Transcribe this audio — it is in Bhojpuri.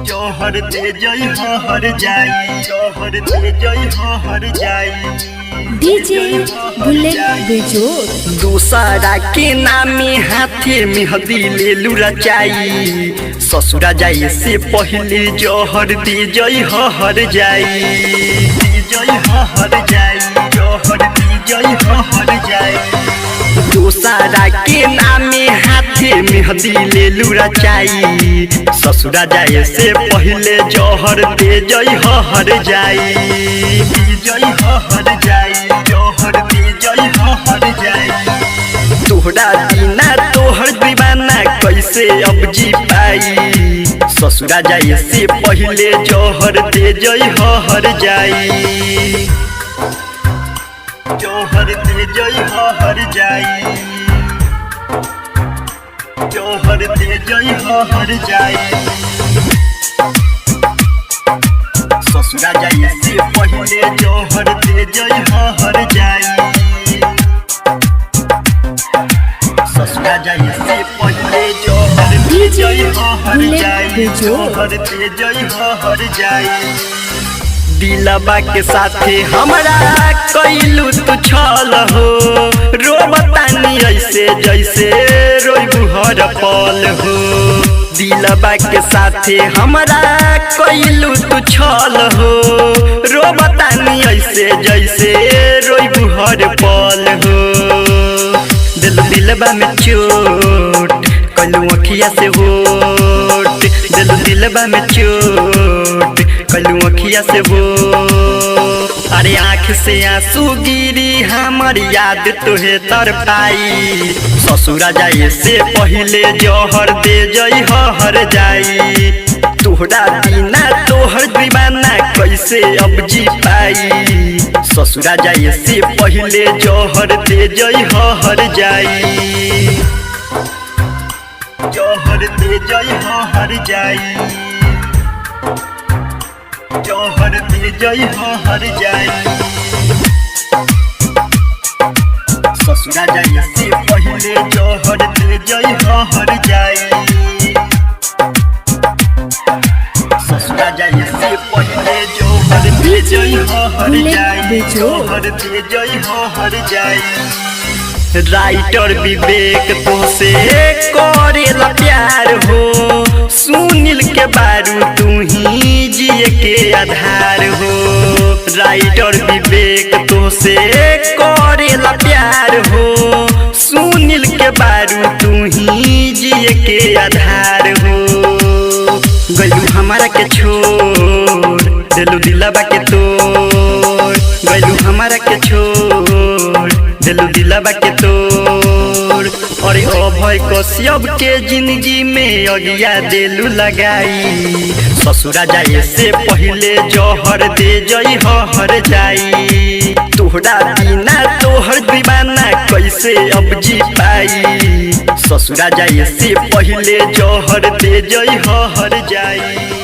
जौहर दे जई हर जाई, जौहर दे जई हर जाई। डीजे बुलेट बेजोड़ दूसरा के नामे हाथे मेहंदी ले लू रचाई, ससुरा जाए से पहले जौहर दे जई हर जाई, दे जई हर जाई, जौहर दे जई हर जाई। दूसरा के नामे हाथे मेहंदी ले लू रचाई, ससुरा जाए से पहले जौहर दे जई हर जाई, दे जई हर जाई, जौहर दे जई हर जाई। तोहरा बिना तोहर दीवाना कैसे अब जी पाई, ससुरा जाए से पहले जौहर दे जई हर जाई, जौहर दे जई हर जाई, जौहर दे जई हर जाई। ससुरा जाए से पहले जौहर दे जई हर जाई, ससुरा जाए से पहले जौहर दे जई हर जाई, जौहर दे जई हर जाई। दिलबा के साथे हमरा कैलू तू छल हो, रोबतानी ऐसे जैसे रोइबू हर पल हो। दिलबा के साथे हमरा कैलू तू छल हो, रोबतानी ऐसे जैसे रोइबू हर पल हो। दिलबा में चोट कैलू अखिया से होट, दिलबा में चोट कैलू अखिया से हो। अरे आँख से आंसू गिरी हमर याद तोहे तर पाई, ससुरा जाए से पहले जौहर दे जई हर जाई। तोहरा बिना तोहर दीवाना कैसे अब जी पाई, ससुरा जाए से पहले जौहर दे जई हर जाई, जौहर दे जई हर जाई, जौहर दे जई हर जाई। ससुरा जाए से पहले जौहर दे जई हर जाई, ससुरा जाए से पहले जौहर दे जई हर जाई, जौहर दे जई हर जाई। राइटर विवेक तुमसे करेला प्यार हो, सुनील के बारू तू ही जिए के आधार हो। राइटर विवेक तुमसे करेला प्यार हो, सुनील के बारू तू ही जिए के आधार हो। गलू हमारा के छोड़ दिलू दिलबा के तोड़, गलू हमारा के छोड़ दिलू दिलबा के तोड़। और अभय कश्यप के जिंदगी में अगिया दिलू लगाई, ससुरा जाए से पहले जौहर दे जई हर जाई। तोहरा बिना तोहर दीवाना कैसे अब जी पाई, ससुरा जाए से पहले जौहर दे जई हर जाई।